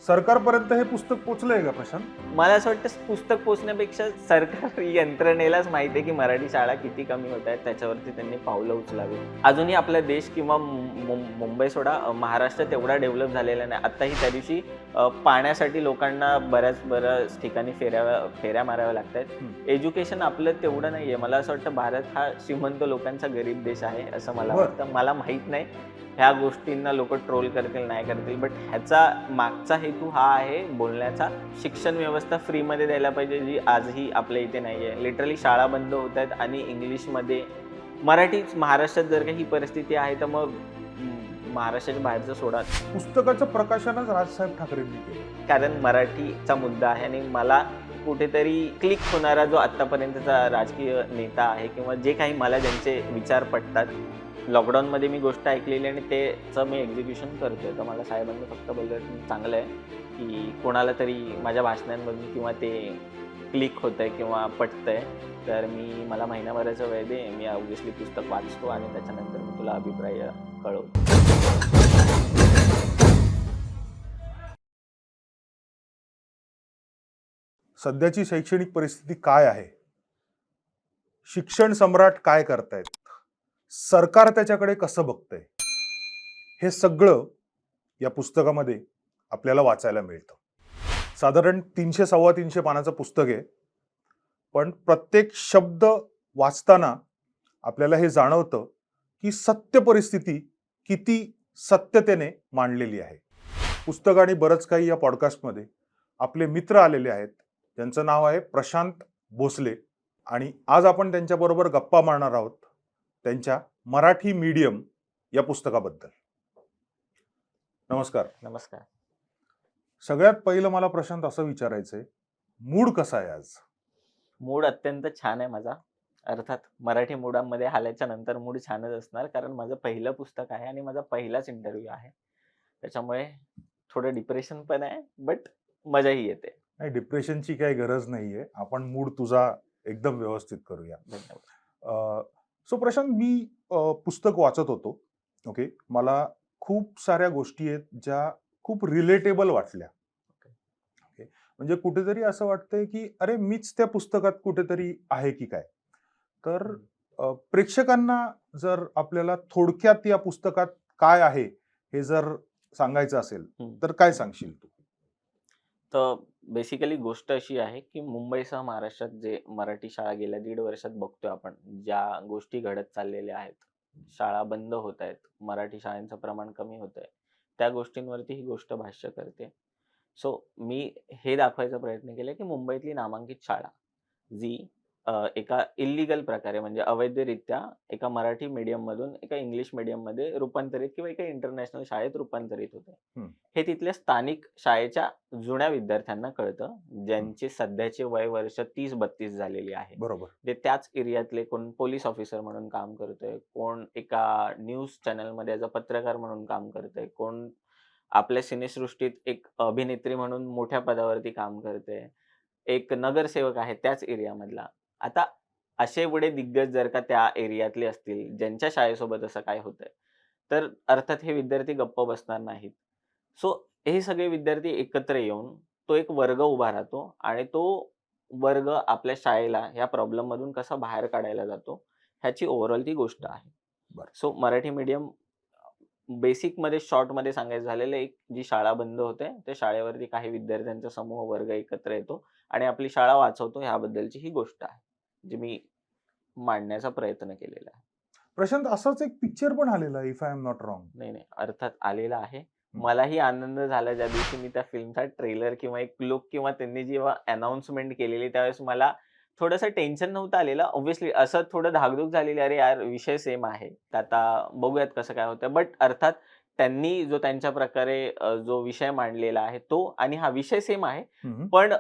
सरकारपर्यंत हे पुस्तक पोहोचलंय का प्रशांत? मला असं वाटतं पुस्तक पोचण्यापेक्षा सरकार यंत्रणेलाच माहिती आहे की मराठी शाळा किती कमी होत आहेत, त्याच्यावरती त्यांनी पावलं उचलावी. अजूनही आपला देश किंवा मुंबई सोडा, महाराष्ट्र तेवढा डेव्हलप झालेला नाही. आत्ताही त्या दिवशी पाण्यासाठी लोकांना बऱ्याच ठिकाणी फेऱ्या माराव्या लागत आहेत. एज्युकेशन आपलं तेवढं नाही आहे. मला असं वाटतं भारत हा श्रीमंत लोकांचा गरीब देश आहे असं मला वाटतं. मला माहीत नाही ह्या गोष्टींना लोक ट्रोल करतील नाही करतील, बट ह्याचा मागचा हेतू हा आहे बोलण्याचा. शिक्षण व्यवस्था फ्रीमध्ये द्यायला पाहिजे, जी आजही आपल्या इथे नाही आहे. लिटरली शाळा बंद होत आहेत आणि इंग्लिशमध्ये मराठी. महाराष्ट्रात जर का ही परिस्थिती आहे तर मग महाराष्ट्राच्या बाहेरचं सोडा. पुस्तकाचं प्रकाशनच राजसाहेब ठाकरेंनी केलं, कारण मराठीचा मुद्दा आहे आणि मला कुठेतरी क्लिक होणारा जो आत्तापर्यंतचा राजकीय नेता आहे किंवा जे काही मला ज्यांचे विचार पटतात, लॉकडाऊनमध्ये मी गोष्ट ऐकलेली आणि त्याचं मी एक्झिक्युशन करतोय. तर मला साहेबांनी फक्त बोललं चांगलं आहे की कोणाला तरी माझ्या भाषणांमधून किंवा ते क्लिक होतंय किंवा पटतंय, तर मला महिनाभराचा वेळ दे, मी ऑब्व्हियसली पुस्तक वाचतो आणि त्याच्यानंतर मी तुला अभिप्राय कळवतो. सध्याची शैक्षणिक परिस्थिती काय आहे, शिक्षण सम्राट काय करतायत, सरकार त्याच्याकडे कसं बघतंय, हे सगळं या पुस्तकामध्ये आपल्याला वाचायला मिळतं. साधारण 300-325 पानाचं पुस्तक आहे, पण प्रत्येक शब्द वाचताना आपल्याला हे जाणवतं की सत्य परिस्थिती किती सत्यतेने मांडलेली आहे. पुस्तक आणि बरंच काही या पॉडकास्टमध्ये आपले मित्र आलेले आहेत. त्यांचं नाव आहे प्रशांत भोसले आणि आज आपण त्यांच्याबरोबर गप्पा मारणार आहोत त्यांच्या मराठी मीडियम या पुस्तकाबद्दल. नमस्कार. नमस्कार. सगळ्यात पहिलं मला प्रशांत असं विचारायचंय, मूड कसा आहे आज? मूड अत्यंत छान आहे माझा. अर्थात मराठी मूडामध्ये आल्याच्या नंतर मूड छानच असणार, कारण माझं पहिलं पुस्तक आहे आणि माझा पहिलाच इंटरव्ह्यू आहे. त्याच्यामुळे थोडं डिप्रेशन पण आहे, बट मजाही येते. नाही, डिप्रेशनची काही गरज नाहीये. आपण मूड तुझा एकदम व्यवस्थित करूया. धन्यवाद. सो प्रशांत, मी पुस्तक वाचत होतो. ओके, मला खूप साऱ्या गोष्टी आहेत ज्या खूप रिलेटेबल वाटल्या. ओके, म्हणजे कुठेतरी असं वाटतंय की अरे मीच त्या पुस्तकात कुठेतरी आहे की काय. तर प्रेक्षकांना जर आपल्याला थोडक्यात या पुस्तकात काय आहे हे जर सांगायचं असेल तर काय सांगशील तू? तर बेसिकली गोष्ट अशी आहे की मुंबईसह महाराष्ट्रात जे मराठी शाळा गेल्या 1.5 वर्षात बघतोय आपण, ज्या गोष्टी घडत चाललेल्या आहेत, शाळा बंद होत आहेत, मराठी शाळांचं प्रमाण कमी होत आहे, त्या गोष्टींवरती ही गोष्ट भाष्य करते. सो मी हे दाखवायचा प्रयत्न केला की मुंबईतली नामांकित शाळा जी एका इल्लीगल प्रकारे म्हणजे अवैधरित्या एका मराठी मीडियम मधून एका इंग्लिश मीडियम मध्ये रूपांतरित किंवा एका इंटरनॅशनल शाळेत रूपांतरित होते, हे तिथल्या स्थानिक शाळेच्या जुन्या विद्यार्थ्यांना कळतं, ज्यांचे सध्याचे वय वर्ष 30-32 झालेली आहे. बरोबर. ते त्याच एरियातले कोण पोलीस ऑफिसर म्हणून काम करतोय, कोण एका न्यूज चॅनल मध्ये ॲज अ पत्रकार म्हणून काम करतोय, कोण आपल्या सिनेसृष्टीत एक अभिनेत्री म्हणून मोठ्या पदावरती काम करते, एक नगरसेवक आहे त्याच एरियामधला. आता असे एवढे दिग्गज जर का त्या एरियातले असतील, ज्यांच्या शाळेसोबत असं काय होतंय, तर अर्थात हे विद्यार्थी गप्प बसणार नाहीत. सो हे सगळे विद्यार्थी एकत्र येऊन तो एक वर्ग उभा राहतो आणि तो वर्ग आपल्या शाळेला ह्या प्रॉब्लेम मधून कसा बाहेर काढायला जातो, ह्याची ओव्हरऑल ती गोष्ट आहे. सो मराठी मीडियम बेसिकमध्ये शॉर्टमध्ये सांगायचं झालेलं, एक जी शाळा बंद होते त्या शाळेवरती काही विद्यार्थ्यांचा समूह वर्ग एकत्र येतो आणि आपली शाळा वाचवतो, ह्याबद्दलची ही गोष्ट आहे जी मी मांडण्याचा प्रयत्न केलेला आहे. प्रशांत, असाच एक पिक्चर पण आलेला, if I am not wrong. नाही, अर्थात आलेला आहे. मलाही आनंद झाला ज्या दिवशी मी त्या फिल्मचा ट्रेलर किंवा एक लुक किंवा त्यांनी जेव्हा अनाउन्समेंट केलेली त्यावेळेस मला थोडंसं टेन्शन नव्हतं आलेलं. ऑब्व्हियसली असं थोडं धाकधूक झालेली, अरे यार विषय सेम आहे, तर आता बघूयात कसं काय होतं. बट अर्थात त्यांनी जो त्यांच्या प्रकारे जो विषय मांडलेला आहे तो, आणि हा विषय सेम आहे, पण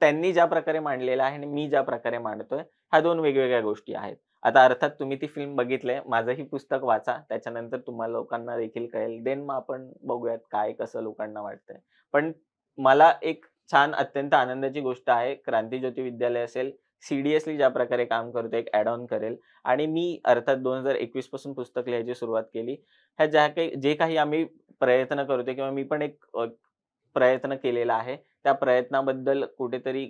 त्यांनी ज्या प्रकारे मांडलेला आहे आणि मी ज्या प्रकारे मांडतोय, ह्या 2 वेगवेगळ्या गोष्टी आहेत. आता अर्थात तुम्ही ती फिल्म बघितलंय, माझंही पुस्तक वाचा, त्याच्यानंतर तुम्हाला लोकांना देखील कळेल. देन मग आपण बघूयात काय कसं लोकांना वाटतंय. पण मला एक छान अत्यंत आनंदाची गोष्ट आहे, क्रांतीज्योती विद्यालय असेल, सिरियसली ज्या प्रकारे काम करतो, एक ॲड ऑन करेल. आणि मी अर्थात 2021 पासून पुस्तक लिहायची सुरुवात केली. ह्या जे काही आम्ही प्रयत्न करतोय किंवा मी पण एक प्रयत्न केलेला आहे. त्या प्रयत्नाबद्दल कुठेतरी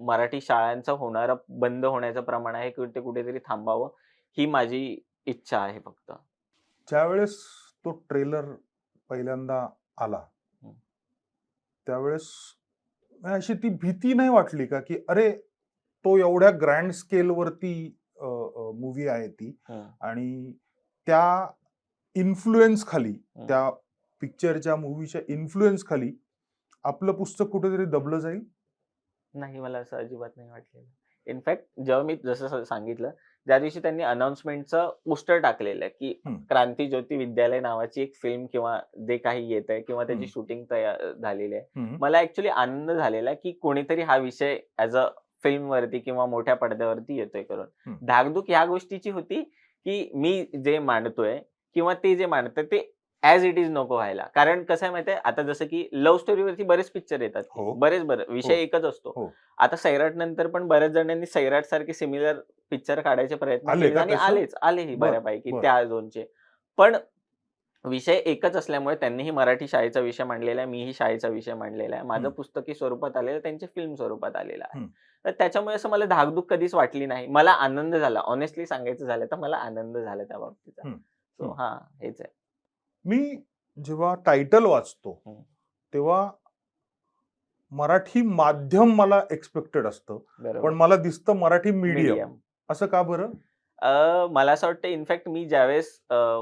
मराठी शाळांचं होणारं बंद होण्याचं प्रमाण आहे ते कुठेतरी थांबावं, ही माझी इच्छा आहे फक्त. ज्यावेळेस तो ट्रेलर पहिल्यांदा आला, हं. त्यावेळेस अशी ती भीती नाही वाटली का, की अरे, तो एवढ्या ग्रँड स्केलवरती मूव्ही आहे ती हं, आणि त्या इन्फ्लुएन्स खाली, हं. त्या पिक्चरच्या मूव्हीच्या इन्फ्लुएन्स खाली आपलं पुस्तक कुठेतरी दबलं जाईल? नाही, मला असं अजिबात नाही वाटलेलं. इनफॅक्ट जेव्हा मी जसं सांगितलं, ज्या दिवशी त्यांनी अनाउन्समेंटचं पोस्टर टाकलेलं, की हं, क्रांती ज्योती विद्यालय नावाची एक फिल्म किंवा जे काही येतंय किंवा त्याची हं, शूटिंग तयार झालेली आहे. हं, मला ॲक्चुअली आनंद झालेला, की कोणीतरी हा विषय ॲज अ फिल्मवरती किंवा मोठ्या पडद्यावरती येतोय करून. हं. धाकधूक ह्या गोष्टीची होती, की मी जे मांडतोय किंवा ते जे मांडतात ते ॲज इट इज नको व्हायला. कारण कसं आहे माहिती आहे, आता जसं की लव्ह स्टोरीवरती बरेच पिक्चर येतात की हो, बरं विषय हो, एकच असतो. हो. आता सैराट नंतर पण बऱ्याच जणांनी सैराट सारखे सिमिलर पिक्चर काढायचे प्रयत्न आले केले का आणि तसं? आलेही बरं, बऱ्यापैकी बरं. त्या झोनचे. पण विषय एकच असल्यामुळे त्यांनीही मराठी शाळेचा विषय मांडलेला आहे, मीही शाळेचा विषय मांडलेला आहे. माझं हं, पुस्तकी स्वरूपात आलेलं आहे, त्यांचे फिल्म स्वरूपात आलेलं आहे. हं, तर त्याच्यामुळे असं मला धाकधूक कधीच वाटली नाही. मला आनंद झाला. हॉनेस्टली सांगायचं झालं तर मला आनंद झाला त्या बाबतीचा. हं, सो हं. हां, हेच आहे. मी जेव्हा टायटल वाचतो, हं, तेव्हा मराठी माध्यम मला एक्स्पेक्टेड असतं. पण बरोबर. मला दिसतं मराठी मीडियम. मीडियम. असं का बरं? मला असं वाटतं इनफॅक्ट मी ज्यावेळेस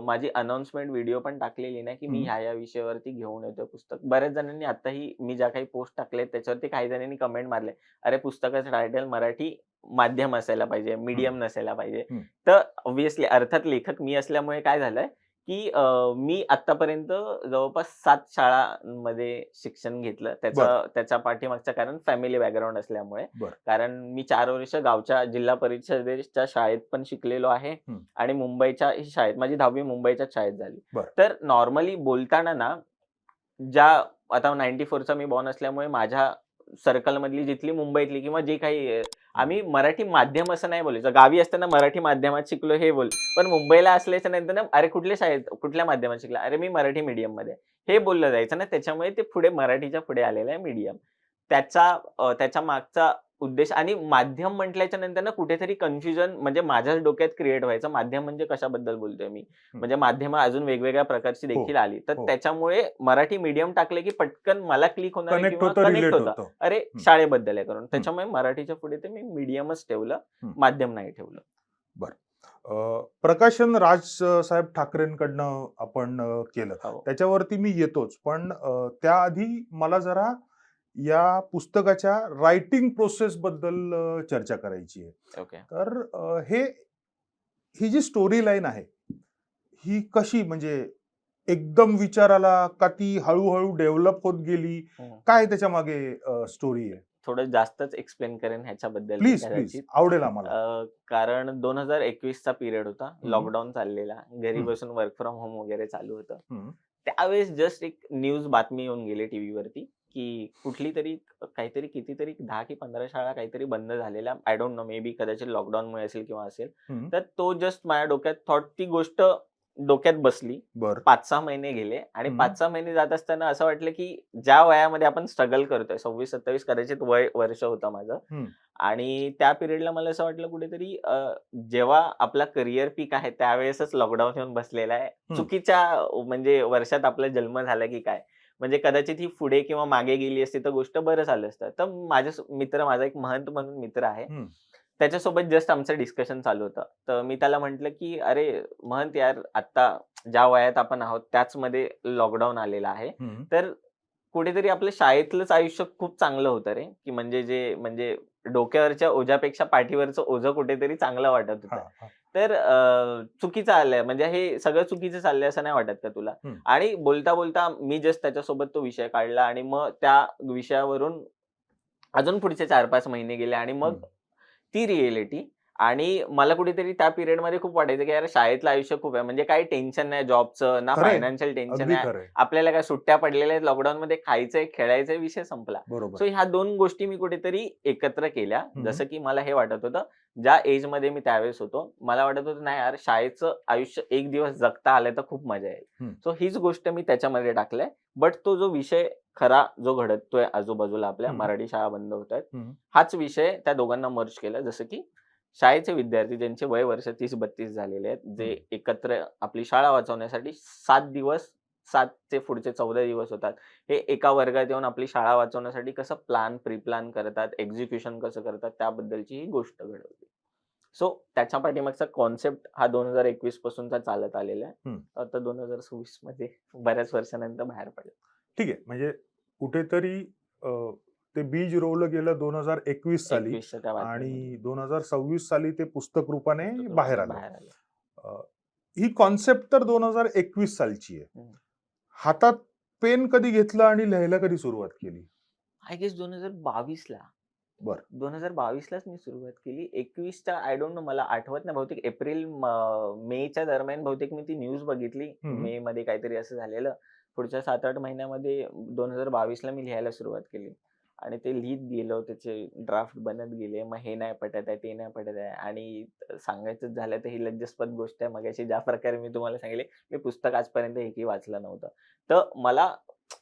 माझी अनाउन्समेंट व्हिडिओ पण टाकलेली ना, की मी हं, ह्या-ह्या विषयावरती घेऊन येतोय पुस्तक. बऱ्याच जणांनी आताही मी ज्या काही पोस्ट टाकल्यात त्याच्यावरती काही जणांनी कमेंट मारले, "अरे, पुस्तकाचं टायटल मराठी माध्यम असायला पाहिजे, हं, मीडियम नसायला पाहिजे." हं. तर ऑब्व्हियसली अर्थात लेखक मी असल्यामुळे काय झालंय, की मी आत्तापर्यंत जवळपास 7 शाळांमध्ये शिक्षण घेतलं. बरं, त्याच्या पाठीमागचं कारण फॅमिली बॅकग्राऊंड असल्यामुळे. बरं. कारण मी 4 वर्ष गावच्या जिल्हा परिषदेच्या शाळेत पण शिकलेलो आहे हं, आणि मुंबईच्याही शाळेत माझी 10वी मुंबईच्याच शाळेत झाली. बरं. तर नॉर्मली बोलताना ना, आता 94 चा मी बॉर्न असल्यामुळे माझ्या सर्कलमधली जिथली मुंबईतली किंवा जे काही आम्ही मराठी माध्यम असं नाही बोलायचो. गावी असताना मराठी माध्यमात शिकलो हे बोल. पण मुंबईला असल्याच्या नंतर ना, "अरे कुठल्या शाळेत, कुठल्या माध्यमात शिकला?" "अरे मी मराठी मीडियममध्ये आहे." हे बोललं जायचं ना, त्याच्यामुळे ते पुढे मराठीच्या पुढे आलेलं आहे मीडियम. त्याच्या मागचा उद्देश आणि माध्यम म्हटल्याच्या नंतर ना कुठेतरी कन्फ्युजन म्हणजे माझ्याच डोक्यात क्रिएट व्हायचं. माध्यम म्हणजे कशाबद्दल बोलतोय मी? हं. म्हणजे माध्यमं अजून वेगवेगळ्या प्रकारची हो, देखील आली. तर हो. त्याच्यामुळे मराठी मीडियम टाकलं की पटकन मला क्लिक होणार आहे कनेक्ट किंवा होतं, कनेक्ट रिलेट होतं. होतं. अरे हं, शाळेबद्दल आहे करून. हं, त्याच्यामुळे मराठीच्या पुढे ते मी मीडियमच ठेवलं. हं. माध्यम नाही ठेवलं. बरं. प्रकाशन साहेब ठाकरेंकडनं आपण केलं. हो. त्याच्यावरती मी येतोच. पण त्याआधी मला जरा या पुस्तकाच्या रायटिंग प्रोसेसबद्दल चर्चा करायची आहे. ओके. तर ही जी स्टोरी लाईन आहे, ही कशी म्हणजे एकदम विचार आला का ती हळू-हळू डेव्हलप होत गेली? हं. काय त्याच्यामागे स्टोरी आहे? थोडं जास्तच एक्सप्लेन करेन ह्याच्याबद्दल मी प्लीज, प्लीज. कदाचित. आवडेल आम्हाला. कारण 2021 चा पिरियड होता. हं, लॉकडाऊन चाललेला. घरी हं, बसून वर्क फ्रॉम होम वगैरे चालू होतं. हं, त्यावेळेस जस्ट एक न्यूज बातमी येऊन गेली टीव्हीवरती, की कुठलीतरी काहीतरी कितीतरी 10 की 15 शाळा काहीतरी बंद झालेल्या. I don't know, may be कदाचित लॉकडाऊनमुळे असेल किंवा असेल. हं. तर तो जस्ट माझ्या डोक्यात ती गोष्ट डोक्यात बसली. बरं. 5-6 महिने गेले आणि हं, 5-6 महिने जात असताना असं वाटलं, की ज्या वयामध्ये आपण स्ट्रगल करतोय 26-27 कदाचित वर्ष होतं माझं हं, आणि त्या पिरियडला मला असं वाटलं कुठेतरी जेव्हा आपला करियर पीक आहे त्यावेळेसच लॉकडाऊन येऊन बसलेला आहे. हं. चुकीच्या म्हणजे वर्षात आपला जन्म झाला की काय? म्हणजे कदाचित ही पुढे किंवा मागे गेली असती तर गोष्ट बरं झालं असतं. तर माझा एक महंत म्हणून मित्र आहे. हं, त्याच्यासोबत जस्ट आमचं डिस्कशन चालू होतं. तर मी त्याला म्हटलं, की "अरे महंत यार, आत्ता ज्या वयात आपण आहोत त्याचमध्ये लॉकडाऊन आलेला आहे. हं. तर कुठेतरी आपलं शाळेतलंच आयुष्य खूप चांगलं होतं रे, की म्हणजे डोक्यावरच्या ओझ्यापेक्षा पाठीवरचं ओझं कुठेतरी चांगलं वाटत होतं. हां, हां. तर चुकीचं आलंय म्हणजे हे सगळं चुकीचं चाललंय असं नाही वाटत का तुला?" हं, आणि बोलता-बोलता मी जस्ट त्याच्यासोबत तो विषय काढला आणि मग त्या विषयावरून अजून पुढचे 4-5 महिने गेले आणि मग हं. ती रिएलिटी आणि मला कुठेतरी त्या पिरियडमध्ये खूप वाटायचं की यार शाळेतलं आयुष्य खूप आहे. म्हणजे काही टेन्शन नाही जॉबचं, ना खरंय, फायनान्शियल टेन्शन अगदी आहे. खरंय. आपल्याला काय सुट्ट्या पडलेल्या आहेत लॉकडाऊनमध्ये, खायचंय, खेळायचंय, विषय संपला. बरोबर. सो ह्या 2 गोष्टी मी कुठेतरी एकत्र केल्या. हं. जसं की मला हे वाटत होतं, ज्या एजमध्ये मी त्यावेळेस होतो, मला वाटत होतं नाही यार शाळेचं आयुष्य एक दिवस जगता आलं तर खूप मजा येईल. हं. सो हीच गोष्ट मी त्याच्यामध्ये टाकलंय. बट तो जो विषय खरा जो घडतोय आजूबाजूला आपल्या, हं. मराठी शाळा बंद होतायत, हं. हाच विषय त्या दोघांना मर्ज केला. जसं की शाळेचे विद्यार्थी ज्यांचे वय वर्ष 30-32 झालेले आहेत, जे एकत्र आपली शाळा वाचवण्यासाठी 7 दिवस, 7 चे पुढचे 14 दिवस होतात. हे एका वर्गात येऊन आपली शाळा वाचवण्यासाठी कसं प्री प्लॅन करतात, एक्झिक्युशन कसं करतात, त्याबद्दलची ही गोष्ट घडवली. सो त्याच्या पाठीमागचा कॉन्सेप्ट हा 2021 पासूनचा चालत आलेला आहे. हं. आता 2026 मध्ये बऱ्याच वर्षानंतर बाहेर पडला. ठीक आहे. म्हणजे कुठेतरी ते बीज रोवलं गेलं 2021 साली 21 च्या त्या बातमीमध्ये आणि 2026 साली ते पुस्तक रूपाने पुस्तक बाहेर रूपाने आलं. बाहेर आलं. अ, ही कॉन्सेप्ट तर 2021 सालची आहे. हं. हातात पेन कधी घेतलं आणि लिहायला कधी सुरुवात केली? आय गेस 2022 ला. बरं. 2022 लाच मी सुरुवात केली. 21च्या आय डोंट नो मला आठवत नाही. बहुतेक एप्रिल मेच्या दरम्यान बहुतेक मी ती न्यूज बघितली. हं. मे मध्ये काहीतरी असं झालेलं. पुढच्या 7-8 महिन्यामध्ये 2022 ला मी लिहायला सुरुवात केली. आणि ते लिहित गेलो. त्याचे ड्राफ्ट बनत गेले. मग हे नाही पटत आहे, ते नाही पटत आहे. आणि सांगायचंच झालं तर ही लज्जास्पद गोष्ट आहे. मगाशी ज्या प्रकारे मी तुम्हाला सांगितले, मी पुस्तक आजपर्यंत एकही वाचलं नव्हतं. तर मला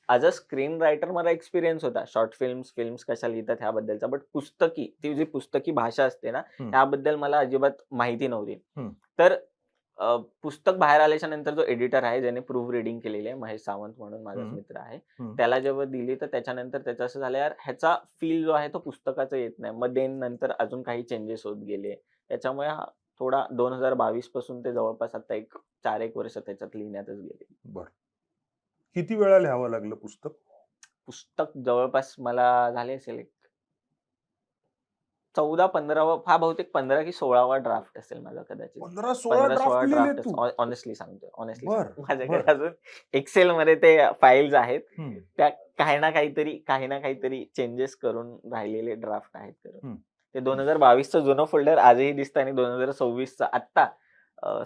ॲज अ स्क्रीन रायटर मला एक्सपिरियन्स होता. शॉर्ट फिल्म्स कशा लिहितात ह्याबद्दलचा. बट ती जी पुस्तकी भाषा असते ना, हं. ह्याबद्दल मला अजिबात माहिती नव्हती. हं. तर पुस्तक बाहेर आल्याच्या नंतर जो एडिटर आहे, ज्याने प्रूफ रीडिंग केलेली आहे, महेश सावंत म्हणून माझाच हं. मित्र आहे. हं. त्याला जेव्हा दिली तर त्याच्यानंतर त्याचं असं झालं, यार ह्याचा फील जो आहे तो पुस्तकाचा येत नाही. मग नंतर अजून काही चेंजेस होत गेले. त्याच्यामुळे हा थोडा 2022 पासून ते जवळपास आता 4-1 वर्ष त्याच्यात लिहिण्यातच गेले. बरं. किती वेळा लिहावं लागलं पुस्तक? पुस्तक जवळपास मला झाले असेल 14-15वा हा बहुतेक 15 की 16वा ड्राफ्ट असेल माझा कदाचित. 15-16 15-16 ड्राफ्ट लिहिले ड्राफ्ट तू? हॉनेस्टली सांगतोय. बरं, माझ्याकडे बरं. अजून एक्सेलमध्ये ते फाइल्स आहेत. हं. त्या काही ना काहीतरी चेंजेस करून राहिलेले ड्राफ्ट आहेत खरं. हं. ते 2022चं जुनं फोल्डर आजही दिसतं आणि 2026चं आत्ता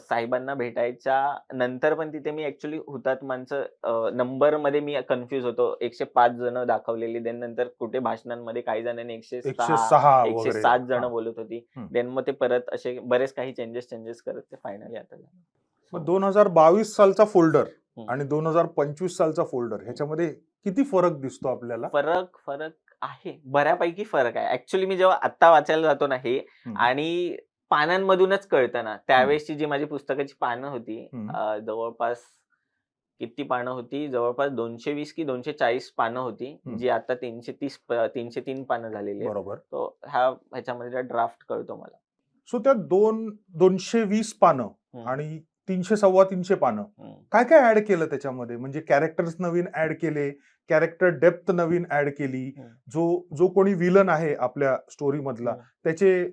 साहेबांना भेटायच्या नंतर पण तिथे मी ॲक्चुअली हुतात्मांचं नंबरमध्ये मी कन्फ्यूज होतो. 105 जण दाखवलेली. देन नंतर कुठे भाषणांमध्ये काही जणांनी 106, 106 वगैरे. 107 जण हां. बोलत होती. हं. देन मग ते परत असे बरेच काही चेंजेस करत ते फायनली आता झालं. मग 2022 सालचा फोल्डर हं. आणि 2025 सालचा फोल्डर ह्याच्यामध्ये किती फरक दिसतो आपल्याला? फरक आहे. बऱ्यापैकी फरक आहे. ॲक्चुअली मी जेव्हा आत्ता वाचायला जातो ना हे हं. आणि पानांमधूनच कळतं ना. त्यावेळेसची जी माझी पुस्तकाची पानं होती हं. जवळपास किती पानं होती? जवळपास 220 की 240 पानं होती. हं. जी आता 303 पानं झालेली आहेत. बरोबर. तो ह्याच्यामध्ये ड्राफ्ट कळतो मला. सो त्या 220 पानं हं, आणि 300-325 पानं हं, काय काय ऍड केलं त्याच्यामध्ये? म्हणजे कॅरेक्टर्स नवीन ऍड केले, कॅरेक्टर डेप्थ नवीन ऍड केली, हं, जो कोणी विलन आहे आपल्या स्टोरी मधला हं,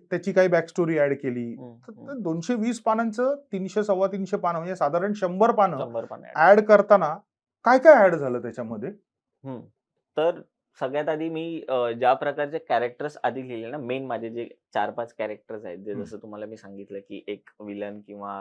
त्याची काही बॅक स्टोरी ऍड केली. हं, तर हं. 220 पानांचं 300-325 पानं म्हणजे साधारण 100 पानं 100 पानं ॲड. ऍड करताना काय काय ऍड झालं त्याच्यामध्ये? हं. तर सगळ्यात आधी मी ज्या प्रकारचे कॅरेक्टर्स आधी लिहिले ना, मेन माझे जे 4-5 कॅरेक्टर्स आहेत, जे हं. जसं तुम्हाला मी सांगितलं, की एक विलन किंवा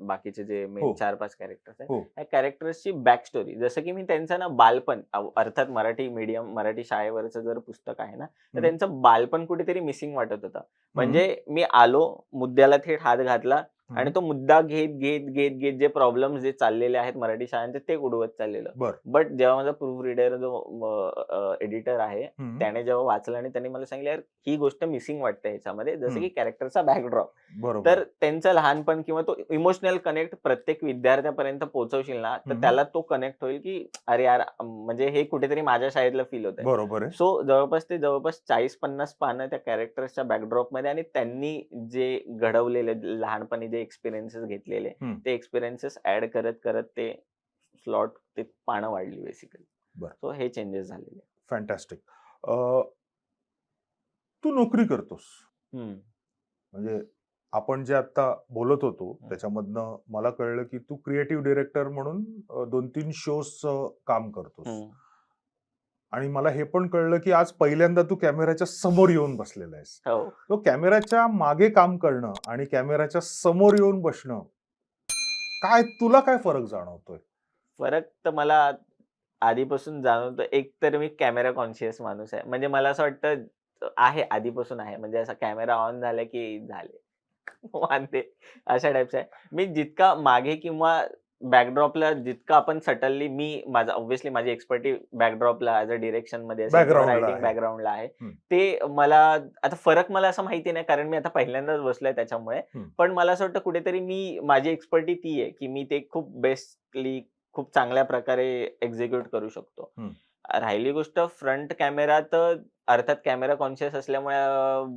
बाकीचे जे मेन हो. 4-5 कॅरेक्टर्स आहेत, हो. त्या कॅरेक्टर्सची बॅक स्टोरी जसं की मी त्यांचं ना बालपण अर्थात मराठी शाळेवरचं जर पुस्तक आहे ना, तर हं. त्यांचं बालपण कुठेतरी मिसिंग वाटत होतं. हं. म्हणजे मी आलो, मुद्द्याला थेट हात घातला आणि हं. तो मुद्दा घेत जे प्रॉब्लेम्स जे चाललेले आहेत मराठी शाळांचे ते उडवत चाललेलं. बरं. बट जेव्हा माझा प्रूफ रीडर जो एडिटर आहे, हं. त्याने जेव्हा वाचलं आणि त्यांनी मला सांगितलं, "यार ही गोष्ट मिसिंग वाटते ह्याच्यामध्ये." जसं हं. की कॅरेक्टरचा बॅकड्रॉप. बरोबर. तर त्यांचं लहानपण किंवा तो इमोशनल कनेक्ट प्रत्येक विद्यार्थ्यापर्यंत पोहोचवशील ना, तर हं. त्याला तो कनेक्ट होईल, की अरे यार म्हणजे हे कुठेतरी माझ्या शाळेतलं फील होतंय. बरोबर आहे. सो जवळपास 40-50 पानं त्या कॅरेक्टर्सच्या बॅकड्रॉपमध्ये आणि त्यांनी जे घडवलेले लहानपणी जे एक्सपिरियन्सेस घेतलेले, हं. ते एक्सपिरियन्सेस ॲड करत ते ते पानं वाढली बेसिकली. बरं. सो हे चेंजेस झालेले. फॅन्टास्टिक. तू नोकरी करतोस. हं, म्हणजे आपण जे आता बोलत होतो हं. त्याच्यामधनं मला कळलं की तू क्रिएटिव्ह डिरेक्टर म्हणून 2-3 शोज काम करतोस. हं. आणि मला हे पण कळलं की आज पहिल्यांदा तू कॅमेऱ्याच्या समोर येऊन बसलेला आहेस. हो. तो कॅमेऱ्याच्या मागे काम करणं आणि कॅमेऱ्याच्या समोर येऊन बसणं, तुला काय फरक जाणवतोय? फरक तर मला आधीपासून जाणवतो. एक तर मी कॅमेरा कॉन्शियस माणूस आहे. म्हणजे मला असं वाटतं आहे, आधीपासून आहे. म्हणजे असा कॅमेरा ऑन झाला की झाले. वांदे अशा टाइपचा आहे. मी जितका मागे किंवा बॅकड्रॉपला जितका आपण सटलली माझा ऑब्व्हियसली माझी एक्सपर्टी बॅकड्रॉपला ॲज अ डिरेक्शनमध्ये असेल किंवा बॅकग्राऊंडला रायटिंग आहे. बॅकग्राऊंडला आहे. हं. ते मला आता फरक मला असं माहिती नाही, कारण मी आता पहिल्यांदाच बसलोय त्याच्यामुळे. हं. पण मला असं वाटतं कुठेतरी माझी एक्सपर्टी ती आहे, की मी ते खूप बेस्टली खूप चांगल्या प्रकारे एक्झिक्यूट करू शकतो. हं. राहिली गोष्ट फ्रंट कॅमेरा, तर अर्थात कॅमेरा कॉन्शियस असल्यामुळे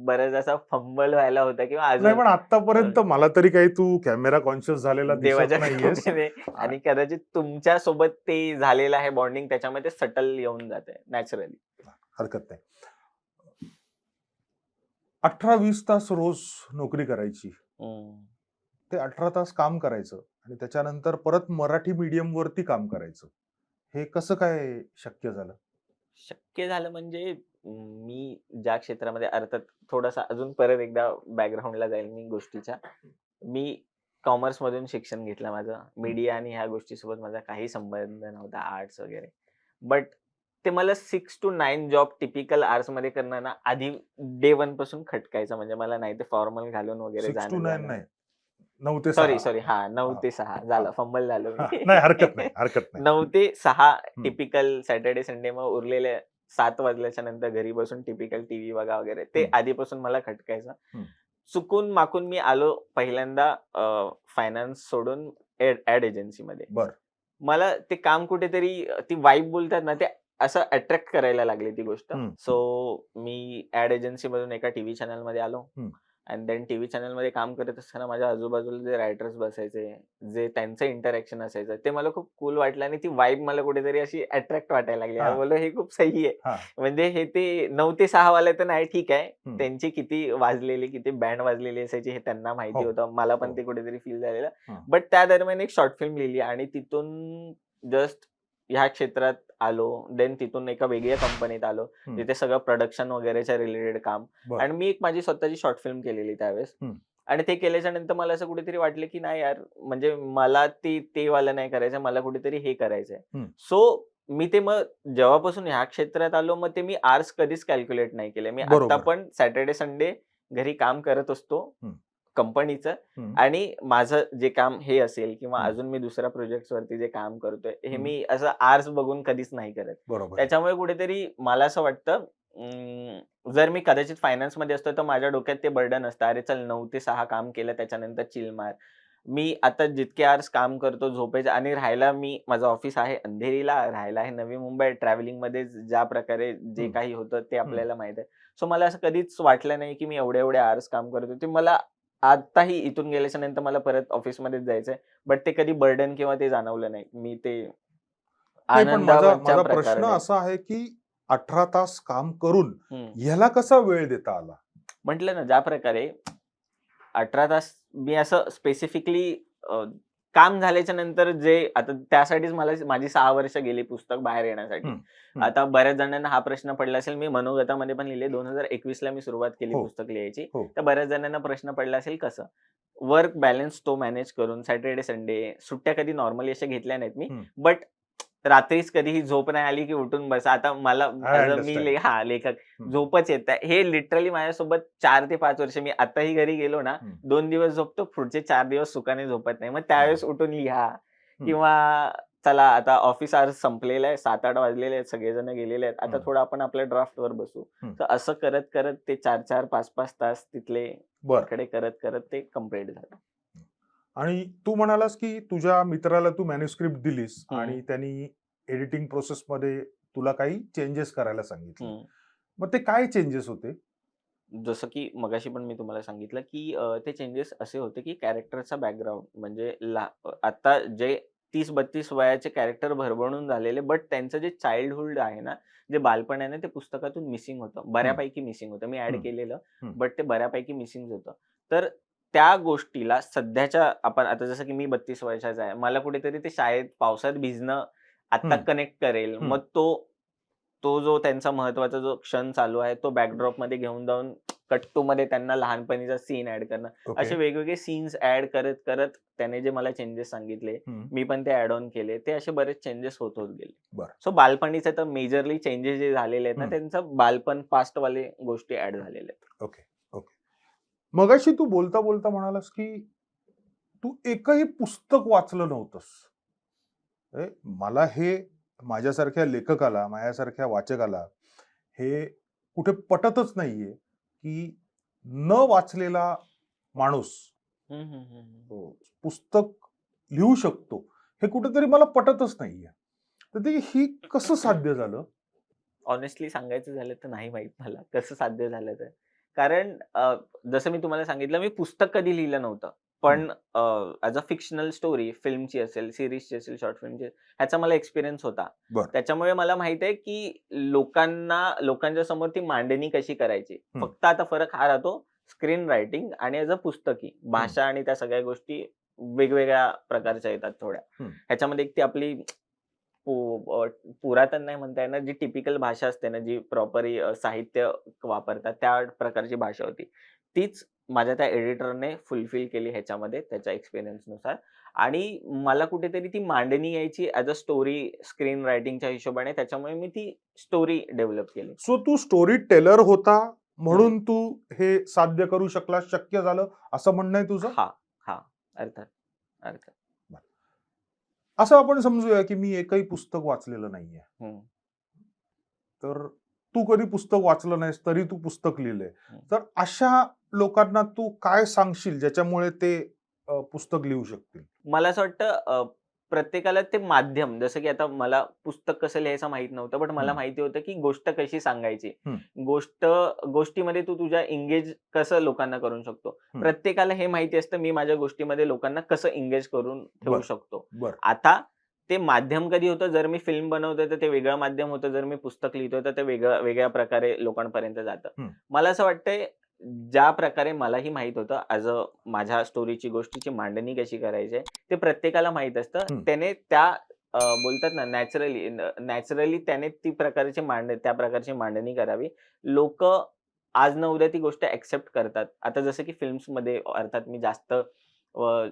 बऱ्याच असा फंबल व्हायला होता किंवा नाही, अजून पण आतापर्यंत मला तरी काही तू कॅमेरा कॉन्शियस झालेला दिसत देवाच्या नाहीयेस. कृपेने आ आणि कदाचित तुमच्या सोबत ते झालेलं आहे बॉन्डिंग, त्याच्यामुळे ते सटल येऊन जाते नॅचरली. हरकत नाही. 18-20 तास रोज नोकरी करायची. ते 18 तास काम करायचं आणि त्याच्यानंतर परत मराठी मीडियम वरती काम करायचं. हे कसं काय शक्य झालं? शक्य झालं म्हणजे मी ज्या क्षेत्रामध्ये अर्थात थोडासा अजून परत एकदा बॅकग्राऊंडला जाईल मी गोष्टीच्या. मी कॉमर्समधून शिक्षण घेतलं माझं. मीडिया आणि ह्या गोष्टीसोबत माझा काही संबंध नव्हता, आर्ट्स वगैरे. बट ते मला 6 to 9 जॉब टिपिकल आवर्समध्ये करणं ना, आधी डे 1 पासून खटकायचं. म्हणजे मला नाही ते फॉर्मल घालून वगैरे 6 to 9 जाणं. नाही. 9 ते सॉरी, 6. सॉरी. हां, 9 हां, ते 6 हां, झालं, फंबल झालो हां. मी. नाही, हरकत नाही, हरकत नाही. 9 ते 6 हं. टिपिकल सॅटर्डे, संडे, मग उरलेले 7 वाजल्याच्या नंतर घरी बसून टिपिकल टीव्ही बघा वगैरे. ते हं. आधीपासून मला खटकायचं. हं. चुकून-माकून मी आलो पहिल्यांदा फायनान्स सोडून ॲड एजन्सीमध्ये. बरं. मला ते काम कुठेतरी ती वाइब बोलतात ना, ते असं अट्रॅक्ट करायला लागली ती गोष्ट. हं. सो मी ॲड एजन्सीमधून एका टीव्ही चॅनलमध्ये आलो. हं. अँड देन टीव्ही चॅनलमध्ये काम करत असताना माझ्या आजूबाजूला जे रायटर्स बसायचे, जे त्यांचं इंटरॅक्शन असायचं, ते मला खूप कूल वाटलं आणि ती वाइब मला कुठेतरी अशी अट्रॅक्ट वाटायला लागली. हां. बोललो हे खूप सही आहे. हां. म्हणजे हे ते 9 ते 6 वाले तर नाही, ठीक आहे. हं. त्यांची किती बँड वाजलेली असायची हे त्यांना माहिती हो. होतं. मला पण हो. ते कुठेतरी फील झालेलं. हां. बट त्या दरम्यान एक शॉर्ट फिल्म लिहिली आणि तिथून जस्ट ह्या क्षेत्रात आलो. देन तिथून एका वेगळ्या कंपनीत आलो. हं. तिथे सगळं प्रोडक्शन वगैरेच्या रिलेटेड काम. बरं. आणि मी एक माझी स्वतःची शॉर्ट फिल्म केलेली त्यावेळेस. हं. आणि ते केल्याच्या नंतर मला असं कुठेतरी वाटलं, की नाही यार, म्हणजे मला ते वालं नाही करायचं. मला कुठेतरी हे करायचंय. हं. सो मी ते मग जेव्हापासून ह्या क्षेत्रात आलो, मग ते मी आवर्स कधीच कॅल्क्युलेट नाही केले. मी आता बरोबर. पण सॅटर्डे, संडे घरी काम करत असतो हं. कंपनीचं. हं. आणि माझं जे काम हे असेल किंवा हं. अजून मी दुसऱ्या प्रोजेक्ट्सवरती जे काम करतोय, हे हं. मी असं आवर्स बघून कधीच नाही करत. बरोबर आहे. त्याच्यामुळे कुठेतरी मला असं वाटतं, जर मी कदाचित फायनान्समध्ये असतो, तर माझ्या डोक्यात ते बर्डन असतं. अरे चल 9 ते 6 काम केलं, त्याच्यानंतर चिल मार. मी आता जितके आवर्स काम करतो झोपेचं, आणि राहायला माझं ऑफिस आहे अंधेरीला, राहायला आहे नवी मुंबई. ट्रॅव्हलिंगमध्ये ज्या प्रकारे जे हं. काही होतं ते हं. आपल्याला माहीत आहे. सो मला असं कधीच वाटलं नाही, की मी एवढे आवर्स काम करतो. ते मला आताही इथून गेल्याच्या नंतर मला परत ऑफिसमध्येच जायचंय. बट ते कधी बर्डन किंवा ते जाणवलं नाही. मी ते नाही, पण माझा आनंदाच्या माझा प्रश्न प्रकारे. असा आहे, की 18 तास काम करून हं. ह्याला कसा वेळ देता आला? म्हटलं ना, ज्या प्रकारे 18 तास मी असं स्पेसिफिकली काम झाल्याच्या नंतर जे आता त्यासाठीच मला माझी 6 वर्ष गेली पुस्तक बाहेर येण्यासाठी. हं. हं. आता बऱ्याच जणांना हा प्रश्न पडला असेल. मी मनोगतामध्ये पण लिहिले. 2021 ला मी सुरुवात केली हो. पुस्तक लिहायची. हो. तर बऱ्याच जणांना प्रश्न पडला असेल कसं? वर्क बॅलन्स तो मॅनेज करून सॅटर्डे, संडे सुट्ट्या कधी नॉर्मली अशा घेतल्या नाहीत मी. हं. बट रात्रीच कधीही झोप नाही आली, की उठून बसा. आता मला आय ॲज अ अंडरस्टँड. लेखक हं. झोपच येत आहे. हे लिटरली माझ्यासोबत 4 ते 5 वर्ष. मी आताही घरी गेलो ना, हं. 2 दिवस झोपतो, पुढचे 4 दिवस सुखाने झोपत नाही. मग त्यावेळेस उठून लिहा हं. किंवा चला आता ऑफिस आवर्स संपलेला आहे, 7-8 वाजलेले आहेत, सगळेजण गेलेले आहेत. आता हं. थोडं आपण आपल्या ड्राफ्टवर बसू. हं. तर असं करत ते 4-4, 5-5 तास तिथले बरं. इकडे करत ते कंप्लीट झालं. आणि तू म्हणालास, की तुझ्या मित्राला तू मॅन्युस्क्रिप्ट दिलीस हं. आणि त्यांनी एडिटिंग प्रोसेसमध्ये तुला काही चेंजेस करायला सांगितले. हं. मग ते काय चेंजेस होते? जसं की मगाशी पण मी तुम्हाला सांगितलं, की ते चेंजेस असे होते, की कॅरेक्टरचा बॅकग्राऊंड म्हणजे आता जे 30-32 वयाचे कॅरेक्टर भरभरून झालेले, बट त्यांचं जे चाइल्डहूड आहे ना, जे बालपण आहे ना, ते पुस्तकातून मिसिंग होतं. हं. बऱ्यापैकी मिसिंग होतं. मी ॲड हं. केलेलं, हं. बट ते बऱ्यापैकी मिसिंग होतं. तर त्या गोष्टीला सध्याच्या आपण आता जसं की मी 32 वर्षाचा आहे. मला कुठेतरी ते शाळेत पावसात भिजणं आता हं. कनेक्ट करेल. हं. मग तो तो जो त्यांचा महत्वाचा जो क्षण चालू आहे तो बॅकड्रॉप मध्ये घेऊन जाऊन कट टू मध्ये त्यांना लहानपणीचा सीन ऍड करणं, ओके. असे वेगवेगळे सीन्स ऍड करत करत त्याने जे मला चेंजेस सांगितले, मी पण ते ऍड ऑन केले. ते असे बरेच चेंजेस होत होत गेले. बरं. सो बालपणीचे तर मेजरली चेंजेस जे झालेले आहेत ना, हम्म. त्यांचं बालपण पास्ट वाले गोष्टी ऍड झालेल्या आहेत. ओके. ओके. मगाशी तू बोलता बोलता म्हणालास की तू एकही पुस्तक वाचलं नव्हतंस. मला हे माझ्यासारख्या लेखकाला, माझ्यासारख्या वाचकाला हे कुठे पटतच नाहीये की न वाचलेला माणूस पुस्तक लिहू शकतो, हे कुठेतरी मला पटतच नाहीये. तर ते ही कसं साध्य झालं? ऑनेस्टली सांगायचं झालं तर नाही माहित मला कसं साध्य झालं तर. कारण जसं मी तुम्हाला सांगितलं, मी पुस्तक कधी लिहिलं नव्हतं. पण ॲज अ फिक्शनल स्टोरी फिल्मची असेल, सीरीजची असेल, शॉर्ट फिल्मची, ह्याचा मला एक्सपिरियन्स होता. बरं. त्याच्यामुळे मला माहित आहे की लोकांच्या समोर ती मांडणी कशी करायची. फक्त आता फरक हा राहतो स्क्रीन रायटिंग आणि ॲज अ पुस्तकी भाषा आणि त्या सगळ्या गोष्टी वेगवेगळ्या प्रकारच्या येतात थोड्या. ह्याच्यामध्ये एक ती आपली पुरातन नाही म्हणता येणार, जी टिपिकल भाषा असते ना, जी प्रॉपरी साहित्य वापरतात त्या प्रकारची भाषा होती. तीच माझ्या त्या एडिटरने फुलफिल केली ह्याच्यामध्ये त्याच्या एक्सपिरियन्सनुसार. आणि मला कुठेतरी ती मांडणी यायची ॲज अ स्टोरी स्क्रीन रायटिंगच्या हिशोबाने, त्याच्यामुळे मी ती स्टोरी डेव्हलप केली. सो तू स्टोरी टेलर होता म्हणून तू हे साध्य करू शकला, शक्य झालं असं म्हणणं आहे तुझं? हा हा अर्थात अर्थात. असं आपण समजूया की मी एकही पुस्तक वाचलेलं नाहीये. तर तू कधी पुस्तक वाचलं नाहीस तरी तू पुस्तक लिहिलंय. तर अशा लोकांना तू काय सांगशील ज्याच्यामुळे ते पुस्तक लिहू शकतील? मला असं वाटतं प्रत्येकाला ते माध्यम, जसं की आता मला पुस्तक कसं लिहायचं माहित नव्हतं, बट मला माहिती होतं की गोष्ट कशी सांगायची. गोष्टीमध्ये तू तुझ्या एंगेज कसं लोकांना करू शकतो. प्रत्येकाला हे माहिती असतं मी माझ्या गोष्टीमध्ये लोकांना कसं एंगेज करून ठेवू शकतो. आता ते माध्यम कधी होतं, जर मी फिल्म बनवतोय तर ते वेगळं माध्यम होतं, जर मी पुस्तक लिहितोय तर ते वेगळ्या प्रकारे लोकांपर्यंत जातं. मला असं वाटतंय ज्या प्रकारे मलाही माहित होतं ॲज अ माझ्या स्टोरीची गोष्टीची मांडणी कशी करायची आहे, ते प्रत्येकाला माहित असतं. त्याने त्या बोलतात ना नॅचरली त्याने त्या प्रकारची मांडणी करावी. लोकं आज ना उद्या ती गोष्ट ॲक्सेप्ट करतात. आता जसं की फिल्म्समध्ये अर्थात मी जास्त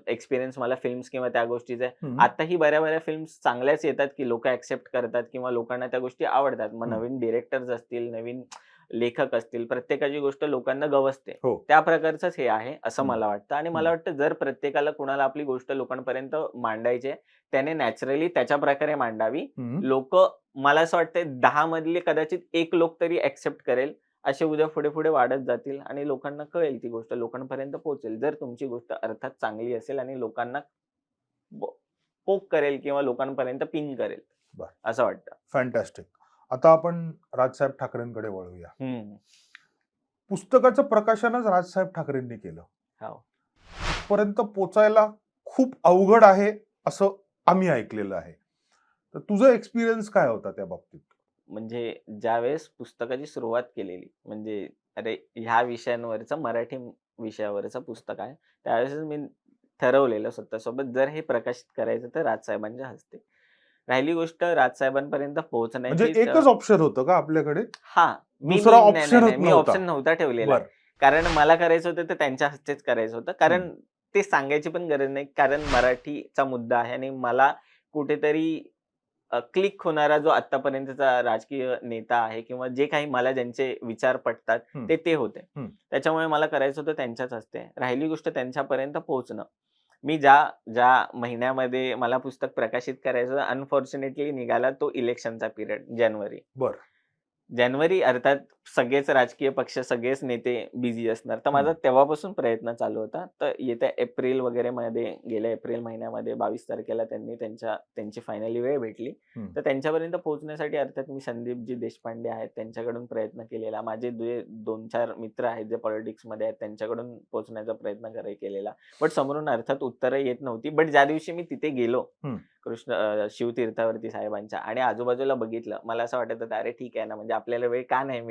एक्सपिरियन्स मला फिल्म्स किंवा त्या गोष्टीचा आहे. आताही बऱ्या फिल्म्स चांगल्याच येतात की लोकं ॲक्सेप्ट करतात किंवा लोकांना त्या गोष्टी आवडतात. मग नवीन डिरेक्टर्स असतील, नवीन लेखक असतील, प्रत्येकाची गोष्ट लोकांना गवसते. त्या प्रकारचंच हे आहे असं मला वाटतं. आणि मला वाटतं जर प्रत्येकाला कुणाला आपली गोष्ट लोकांपर्यंत मांडायची आहे, त्याने नॅचरली त्याच्या प्रकारे मांडावी. मला असं वाटतं 10 मधले कदाचित 1 लोक तरी ॲक्सेप्ट करेल. असे उद्या पुढे वाढत जातील आणि लोकांना कळेल ती गोष्ट, लोकांपर्यंत पोहोचेल. जर तुमची गोष्ट अर्थात चांगली असेल आणि लोकांना पोक करेल किंवा लोकांपर्यंत पिन करेल, असं वाटतं. फॅन्टॅस्टिक. आता आपण राजसाहेब ठाकरेंकडे वळूया. पुस्तकाचं प्रकाशनच राजसाहेब ठाकरेंनी केलं. पर्यंत पोचायला खूप अवघड आहे असं आम्ही ऐकलेलं आहे. तर तुझा एक्सपिरियन्स काय होता त्या बाबतीत? म्हणजे ज्यावेळेस पुस्तकाची सुरुवात केलेली, म्हणजे अरे ह्या विषयांवरचं मराठी विषयावरचं पुस्तक आहे, त्यावेळेस मी ठरवलेलं स्वतःसोबत जर हे प्रकाशित करायचं तर राजसाहेबांच्या हस्ते. राहिली गोष्ट राजसाहेबांपर्यंत पोहोचण्याची, म्हणजे एकच ऑप्शन होतं का आपल्याकडे? मी दुसरा ऑप्शनच मी नव्हता. ऑप्शन नव्हता ठेवलेला. कारण मला करायचं होतं ते त्यांच्या हस्तेच करायचं होतं. कारण ते सांगायची पण गरज नाही. कारण मराठीचा मुद्दा आहे आणि मला कुठेतरी क्लिक होणारा जो आतापर्यंतचा राजकीय नेता आहे किंवा जे काही मला ज्यांचे विचार पटतात ते होते. त्याच्यामुळे मला करायचं होतं त्यांच्याच हस्ते. राहिली गोष्ट त्यांच्यापर्यंत पोहोचणं. मी ज्या महिन्यामध्ये मला पुस्तक प्रकाशित करायचं, अनफॉर्च्युनेटली निघाला तो इलेक्शनचा पिरियड, जानेवारी अर्थात सगळेच राजकीय पक्ष, सगळेच नेते बिझी असणार. तर माझा तेव्हापासून प्रयत्न चालू होता. तर येत्या एप्रिल वगैरे मध्ये, गेल्या एप्रिल महिन्यामध्ये 22 तारखेला त्यांची फायनली वेळ भेटली. तर त्यांच्यापर्यंत पोहोचण्यासाठी अर्थात मी संदीपजी देशपांडे आहेत त्यांच्याकडून प्रयत्न केलेला. माझे 2-4 मित्र आहेत जे पॉलिटिक्समध्ये आहेत त्यांच्याकडून पोहोचण्याचा प्रयत्न केलेला. बट समोरून अर्थात उत्तरं येत नव्हती. बट ज्या दिवशी मी तिथे गेलो शिवतीर्थावरती साहेबांच्या आणि आजूबाजूला बघितलं, मला असं वाटत होतं अरे ठीक आहे ना, म्हणजे आपल्याला वेळ का नाही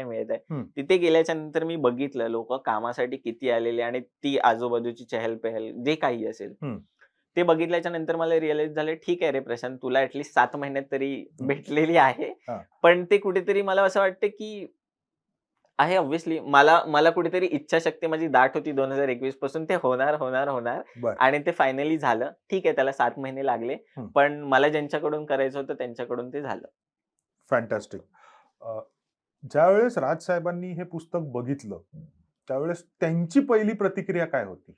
मिळत आहे. तिथे गेल्याच्या नंतर मी बघितलं लोक कामासाठी किती आलेले आणि ती आजूबाजूची चहलपहल जे काही असेल, ते बघितल्याच्या नंतर मला रिअलाइज झालं, ठीक आहे रे प्रशांत, तुला ऍटलीस्ट 7 महिन्यात तरी भेटलेली आहे. हा. पण ते कुठेतरी मला असं वाटतं की आहे ऑब्व्हियसली मला मला कुठेतरी इच्छाशक्ती माझी दाट होती 2021 पासून ते होणार होणार होणार बर. आणि ते फायनली झालं. ठीक आहे, त्याला 7 महिने लागले, पण मला ज्यांच्याकडून करायचं होतं त्यांच्याकडून ते झालं. फॅन्टॅस्टिक. ज्यावेळेस राज साहेबांनी हे पुस्तक बघितलं त्यावेळेस त्यांची पहिली प्रतिक्रिया काय होती?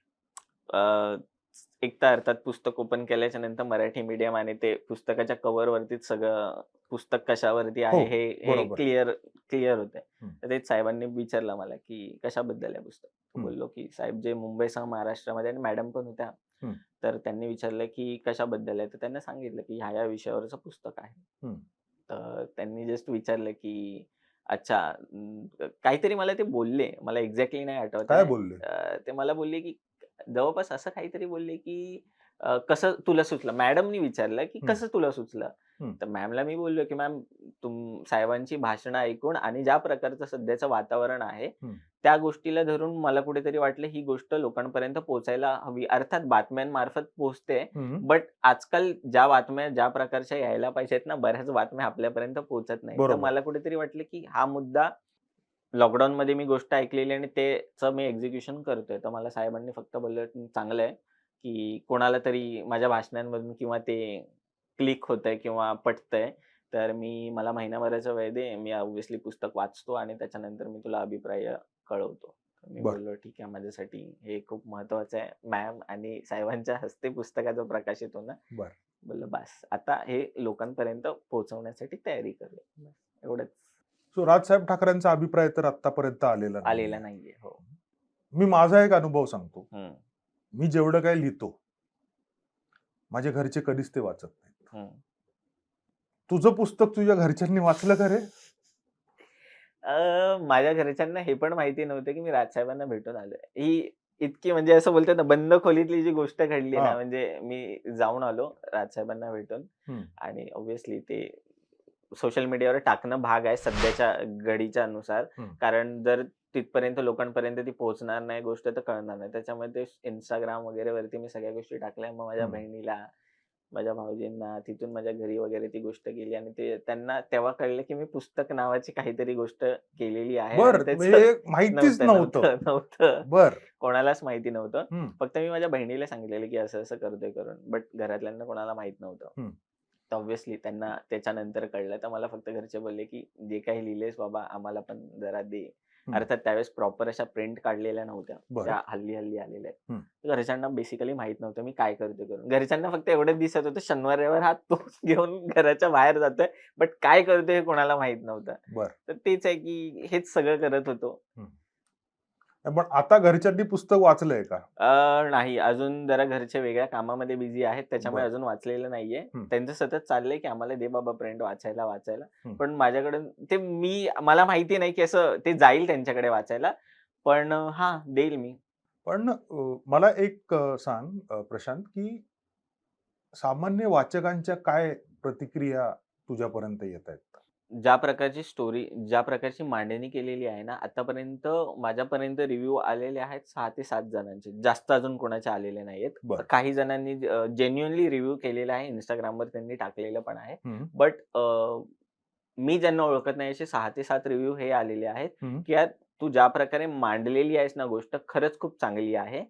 एक तर अर्थात पुस्तक ओपन केल्याच्या नंतर मराठी मीडियम आणि ते पुस्तकाच्या कव्हर वरतीच सगळं पुस्तक कशावरती आहे हो, हे बरोबर. क्लिअर होते. हं. तर तेच साहेबांनी विचारलं मला की कशाबद्दल आहे पुस्तक. बोललो की साहेब जे मुंबईसह महाराष्ट्रामध्ये आणि मॅडम पण होत्या, तर त्यांनी विचारलं की कशाबद्दल आहे, तर त्यांना सांगितलं की ह्या विषयावरचं पुस्तक आहे. तर त्यांनी जस्ट विचारलं की अच्छा, काहीतरी मला ते बोलले, मला एक्झॅक्टली नाही आठवत काय आहे. बोलले? ते मला बोलले की जवळपास असं काहीतरी बोलले की कसं तुला सुचलं? मॅडमनी विचारलं की कसं तुला सुचलं? तर मॅमला मी बोललो की मॅम, साहेबांची भाषणं ऐकून आणि ज्या प्रकारचं सध्याचं वातावरण आहे, त्या गोष्टीला धरून मला कुठेतरी वाटलं ही गोष्ट लोकांपर्यंत पोहोचायला हवी. अर्थात बातम्यांमार्फत पोहोचते, बट आजकाल ज्या बातम्या ज्या प्रकारच्या यायला पाहिजेत ना, बऱ्याच बातम्या आपल्यापर्यंत पोहोचत नाही. तर बरोबर. मला कुठेतरी वाटलं की हा मुद्दा लॉकडाऊन मध्ये मी गोष्ट ऐकलेली आणि त्याचं मी एक्झिक्युशन करतोय. तर मला साहेबांनी फक्त बोललं चांगलं आहे की कोणाला तरी माझ्या भाषणांमधून किंवा ते क्लिक होतंय किंवा पटतंय, तर मला महिनाभराचा वेळ दे. मी ऑब्व्हियसली पुस्तक वाचतो आणि त्याच्यानंतर मी तुला अभिप्राय कळवतो. तर मी बरं. बोललो ठीक आहे, माझ्यासाठी हे खूप महत्वाचं आहे. मॅम आणि साहेबांच्या हस्ते पुस्तकाचं प्रकाशित होणं. बरं. बोललो बस आता हे लोकांपर्यंत पोहोचवण्यासाठी तयारी करूया. एवढंच. सो राजसाहेब ठाकरेंचा अभिप्राय तर आतापर्यंत आलेला आलेला नाहीये. नाहीये. हो. मी माझा एक अनुभव सांगतो. हम्म. मी जेवढं काय लिहितो माझे घरचे कधीच ते वाचत नाहीत. तुझं पुस्तक तुझ्या घरच्यांनी वाचलं का रे? माझ्या घरच्यांना हे पण माहिती नव्हतं की मी राजसाहेबांना भेटून आलोय. ही इतकी म्हणजे असं बोलतात ना, बंद खोलीतली जी गोष्ट घडली ना, म्हणजे मी जाऊन आलो राजसाहेबांना भेटून आणि ऑब्व्हियसली ते सोशल मीडियावर टाकणं भाग आहे सध्याच्या घडीच्या अनुसार. कारण जर तिथपर्यंत लोकांपर्यंत ती पोहोचणार नाही गोष्ट तर कळणार नाही. त्याच्यामुळे ते Instagram वगैरे वरती मी सगळ्या गोष्टी टाकल्या. मग माझ्या बहिणीला, माझ्या भाऊजींना, तिथून माझ्या घरी वगैरे ती गोष्ट गेली आणि ते त्यांना तेव्हा कळलं की मी पुस्तक नावाची काहीतरी गोष्ट केलेली आहे आणि बरं, त्याचं म्हणजे माहितीच नव्हतं. नव्हतं. बरं. कोणालाच माहिती नव्हतं. फक्त मी माझ्या बहिणीला सांगितलेलं की असं असं करतोय करून, बट घरातल्यांना कोणाला माहित नव्हतं. तर ऑब्व्हियसली त्यांना त्याच्यानंतर कळलं. तर मला फक्त घरचे बोलले की जे काही लिहिलेस बाबा आम्हाला पण जरा दे. अर्थात त्यावेळेस प्रॉपर अशा प्रिंट काढलेल्या नव्हत्या, त्या हल्ली आलेल्या आहेत. घरच्यांना बेसिकली माहित नव्हतं मी काय करतोय करून. घरच्यांना फक्त एवढंच दिसत होतं शनिवार रविवार हा तोच घेऊन घराच्या बाहेर जातोय, बट काय करतोय हे कोणाला माहित नव्हतं. तर तेच आहे की हेच सगळं करत होतो. पण आता घरच्यांनी पुस्तक वाचलंय का? नाही, अजून जरा घरचे वेगळ्या कामामध्ये बिझी आहेत, त्याच्यामुळे अजून वाचलेलं नाहीये. त्यांचं सतत चाललंय की आम्हाला दे बाबा प्रिंट वाचायला. पण माझ्याकडून ते मला माहिती नाही की असं ते जाईल त्यांच्याकडे वाचायला, पण हा देईल मी. पण मला एक सांग प्रशांत, की सामान्य वाचकांच्या काय प्रतिक्रिया तुझ्यापर्यंत येत आहेत? ज्या प्रकारची स्टोरी, ज्या प्रकारची मांडणी केलेली आहे ना, आतापर्यंत माझ्यापर्यंत रिव्ह्यू आलेले आहेत 6 ते 7 जणांचे. जास्त अजून कोणाचे आलेले नाहीयेत. काही जणांनी जेन्युइनली रिव्ह्यू केलेला आहे. Instagramवर त्यांनी टाकलेलं पण आहे. बट मी ज्यांना ओळखत नाही असे 6 ते 7 रिव्ह्यू हे आलेले आहेत, की यार तू ज्या प्रकारे मांडलेली आहेस ना गोष्ट, खरंच खूप चांगली आहे.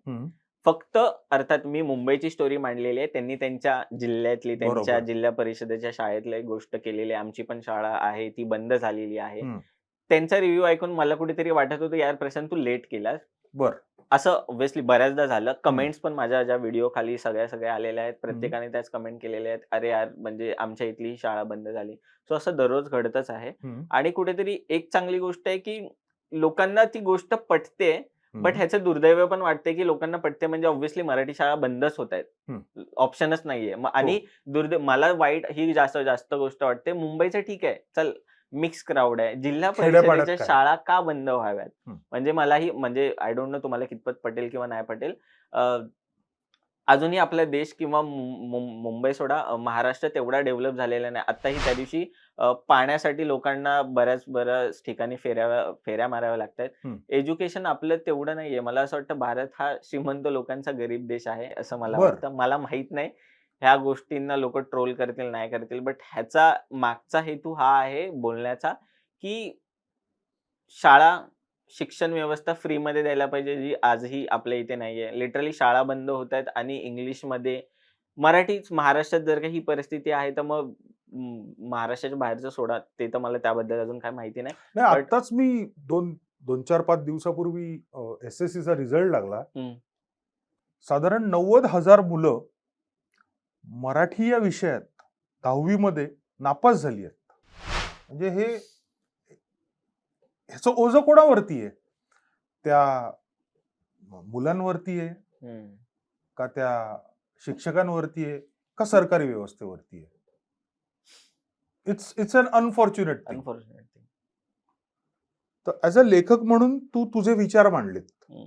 फक्त अर्थात मी मुंबईची स्टोरी मांडलेली आहे. त्यांनी त्यांच्या जिल्ह्यातली, त्यांच्या जिल्हा परिषदेच्या शाळेतली गोष्ट केलेली आहे. आमची पण शाळा आहे, ती बंद झालेली आहे. त्यांचा रिव्ह्यू ऐकून मला कुठेतरी वाटत होतं, यार प्रशांत तू लेट केलास. असं ऑब्व्हियसली बऱ्याचदा झालं. कमेंट्स पण माझ्या ज्या व्हिडिओ खाली सगळ्या आलेल्या आहेत. प्रत्येकाने त्याच कमेंट केलेल्या आहेत. अरे यार, म्हणजे आमच्या इथली ही शाळा बंद झाली. सो असं दररोज घडतच आहे. आणि कुठेतरी एक चांगली गोष्ट आहे, की लोकांना ती गोष्ट पटते. बट ह्याचं दुर्दैव पण वाटते, की लोकांना पटते म्हणजे ऑब्व्हियसली मराठी शाळा बंदच होत आहेत. ऑप्शनच नाहीये. आणि मला वाईट ही जास्त गोष्ट वाटते. मुंबईचं ठीक आहे, चल मिक्स क्राऊड आहे. जिल्हा परिषदेच्या शाळा का बंद व्हाव्यात? म्हणजे मलाही म्हणजे आय डोंट नो तुम्हाला कितपत पटेल किंवा नाही पटेल. अजूनही आपला देश किंवा मुंबई सोडा, महाराष्ट्र तेवढा डेव्हलप झालेला नाही. आत्ताही त्या दिवशी पाण्यासाठी लोकांना बऱ्याच ठिकाणी फेऱ्या माराव्या लागतायत. हं. एज्युकेशन आपलं तेवढं नाहीये. मला असं वाटतं भारत हा श्रीमंत लोकांचा गरीब देश आहे, असं मला बरं. वाटतं. मला माहीत नाही ह्या गोष्टींना लोकं ट्रोल करतील, नाही करतील. बट ह्याचा मागचा हेतू हा आहे बोलण्याचा, की शाळा, शिक्षण व्यवस्था फ्रीमध्ये द्यायला पाहिजे, जी आजही आपल्या इथे नाहीये. लिटरली शाळा बंद होतायत आणि इंग्लिशमध्ये मराठीच महाराष्ट्रात जर का ही परिस्थिती आहे, तर मग महाराष्ट्राच्या बाहेरचं सोडा, ते तर मला त्याबद्दल अजून काही माहिती नाही. नाही, बट आत्ताच मी 2-4-5 दिवसापूर्वी एस-एस-सीचा रिझल्ट लागला. हं, साधारण 90,000 मुलं मराठी या विषयात 10वी मध्ये नापास झाली आहेत. म्हणजे ह्याचं ओझं कोणावरती आहे? त्या मुलांवरती आहे, हं. का त्या शिक्षकांवरती आहे, का सरकारी व्यवस्थेवरती आहे? It's an unfortunate thing. Unfortunate thing. तर ॲज अ लेखक म्हणून तू तुझे विचार मांडलेत. हं.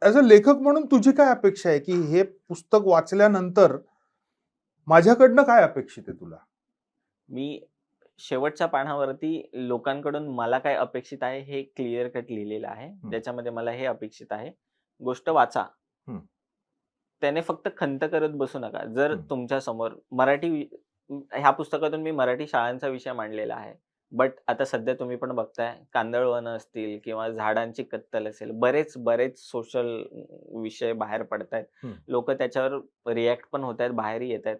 ॲज अ लेखक म्हणून तुझी काय अपेक्षा आहे, की हे पुस्तक वाचल्यानंतर माझ्याकडनं काय अपेक्षित आहे तुला? मी शेवटच्या पानावरती लोकांकडून मला काय अपेक्षित आहे हे क्लिअर कट लिहिलेलं आहे. हं. ज्याच्यामध्ये मला हे अपेक्षित आहे, गोष्ट वाचा. हं. त्याने फक्त खंत करत बसू नका. जर हं. तुमच्या समोर ह्या पुस्तकातून मी मराठी शाळांचा विषय मांडलेला आहे. बट आता सध्या तुम्ही पण बघताय कांदळवनं असतील किंवा झाडांची कत्तल असेल, बरेच सोशल विषय बाहेर पडतायत. हं. लोकं त्याच्यावर रिएक्ट पण होतायत, बाहेरही येतायत.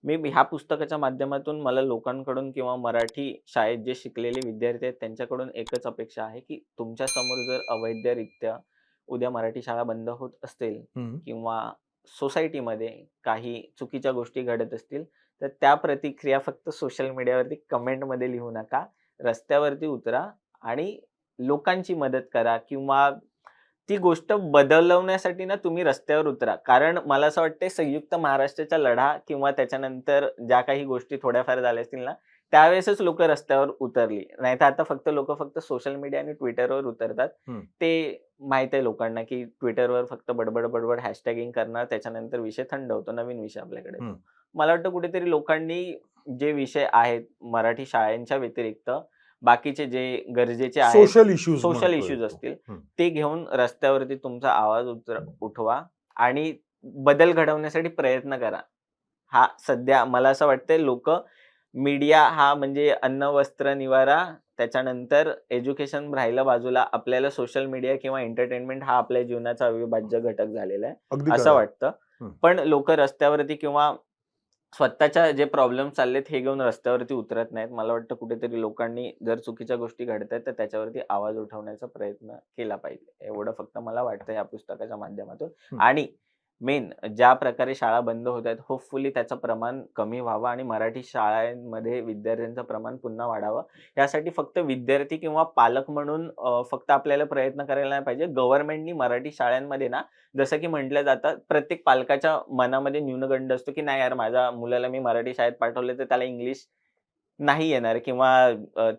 मी ह्या पुस्तकाच्या माध्यमातून मला लोकांकडून किंवा मराठी शाळेत जे शिकलेले विद्यार्थी आहेत त्यांच्याकडून एकच अपेक्षा आहे, की तुमच्या समोर जर अवैधरित्या उद्या मराठी शाळा बंद होत असतील हं. किंवा सोसायटीमध्ये काही चुकीच्या गोष्टी घडत असतील, तर त्या प्रतिक्रिया फक्त सोशल मीडियावरती कमेंटमध्ये लिहू नका. रस्त्यावरती उतरा आणि लोकांची मदत करा किंवा ती गोष्ट बदलवण्यासाठी ना तुम्ही रस्त्यावर उतरा. कारण मला असं वाटतंय संयुक्त महाराष्ट्राचा लढा किंवा त्याच्यानंतर ज्या काही गोष्टी थोड्याफार झाल्या असतील ना, त्यावेळेसच लोकं रस्त्यावर उतरली. नाहीतर आता लोकं सोशल मीडिया आणि Twitterवर उतरतात. हं. ते माहीत आहे लोकांना, की Twitterवर फक्त बडबड हॅशटॅगिंग करणार, त्याच्यानंतर विषय थंड होतो, नवीन विषय आपल्याकडे हं. येतो. मला वाटतं कुठेतरी लोकांनी जे विषय आहेत मराठी शाळांच्या व्यतिरिक्त बाकीचे जे गरजेचे आहेत, सोशल इश्यूज सोशल म्हणतोय इश्यूज तू. असतील, हं. ते घेऊन रस्त्यावरती तुमचा आवाज उठवा आणि बदल घडवण्यासाठी प्रयत्न करा. हा सध्या मला असं वाटतंय लोकं मीडिया हा म्हणजे अन्न, वस्त्र, निवारा त्याच्यानंतर एज्युकेशन राहिलं बाजूला. आपल्याला सोशल मीडिया किंवा एंटरटेनमेंट हा आपल्या जीवनाचा अविभाज्य घटक झालेला आहे, अगदी असं खरं आहे. वाटतं. हं. पण लोकं रस्त्यावरती किंवा स्वतःच्या जे प्रॉब्लेम चाललेत हे घेऊन रस्त्यावरती उतरत नाहीत. मला वाटतं कुठेतरी लोकांनी जर चुकीच्या गोष्टी घडतायत, तर त्याच्यावरती आवाज उठवण्याचा प्रयत्न केला पाहिजे. एवढं फक्त मला वाटतं या पुस्तकाच्या माध्यमातून. हं. आणि मेन ज्या प्रकारे शाळा बंद होत आहेत, होपफुली त्याचं प्रमाण कमी व्हावं आणि मराठी शाळांमध्ये विद्यार्थ्यांचं प्रमाण पुन्हा वाढावं. यासाठी फक्त विद्यार्थी किंवा पालक म्हणून फक्त आपल्याला प्रयत्न करायला नाही पाहिजे. गव्हर्नमेंटनी मराठी शाळांमध्ये ना, जसं की म्हटलं जातं, प्रत्येक पालकाच्या मनामध्ये न्यूनगंड असतो, की नाही यार माझ्या मुलाला मी मराठी शाळेत पाठवलं तर त्याला इंग्लिश नाही येणार किंवा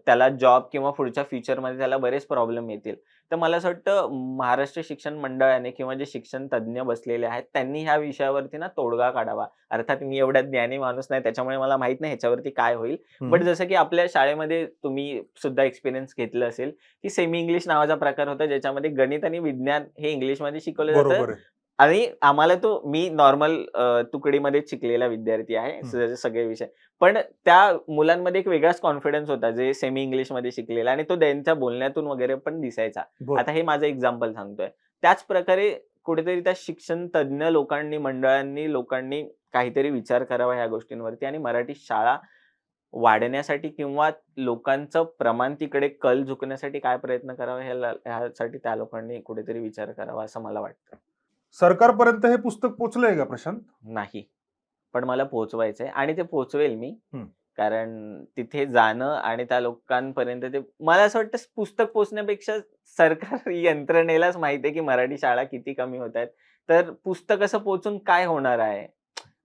त्याला जॉब किंवा पुढच्या फ्युचरमध्ये त्याला बरेच प्रॉब्लेम येतील. तर मला असं वाटतं महाराष्ट्र शिक्षण मंडळाने किंवा जे शिक्षण तज्ञ बसलेले आहेत, त्यांनी ह्या विषयावरती ना तोडगा काढावा. अर्थात मी एवढा ज्ञानी माणूस नाही, त्याच्यामुळे मला माहीत नाही ह्याच्यावरती काय होईल. बट हं. जसं की आपल्या शाळेमध्ये तुम्ही सुद्धा एक्सपिरियन्स घेतलं असेल, की सेमी इंग्लिश नावाचा प्रकार होता, ज्याच्यामध्ये गणित आणि विज्ञान हे इंग्लिशमध्ये शिकवलं जातं बरोबर आहे. आणि मी नॉर्मल तुकडीमध्येच शिकलेला विद्यार्थी आहे, हं. सगळे विषय. पण त्या मुलांमध्ये एक वेगळाच कॉन्फिडन्स होता, जे सेमी इंग्लिशमध्ये शिकलेला आणि तो त्यांच्या बोलण्यातून वगैरे पण दिसायचा. बरं. आता हे माझं एक्झाम्पल सांगतोय. त्याच प्रकारे कुठेतरी त्या शिक्षण तज्ञ लोकांनी, मंडळांनी, लोकांनी काहीतरी विचार करावा ह्या गोष्टींवरती आणि मराठी शाळा वाढण्यासाठी किंवा लोकांचं प्रमाण तिकडे कल झुकण्यासाठी काय प्रयत्न करावा ह्यासाठी त्या लोकांनी कुठेतरी विचार करावा असं मला वाटतं. सरकारपर्यंत हे पुस्तक पोहोचलंय का प्रशांत? नाही. पण मला पोहोचवायचंय आणि ते पोहोचवेल मी. हं. कारण तिथे जाणं आणि त्या लोकांपर्यंत ते मला असं वाटतं पुस्तक पोहोचण्यापेक्षा सरकार यंत्रणेलाच माहिती आहे, की मराठी शाळा किती कमी होतायत. तर पुस्तक असं पोहोचून काय होणार आहे?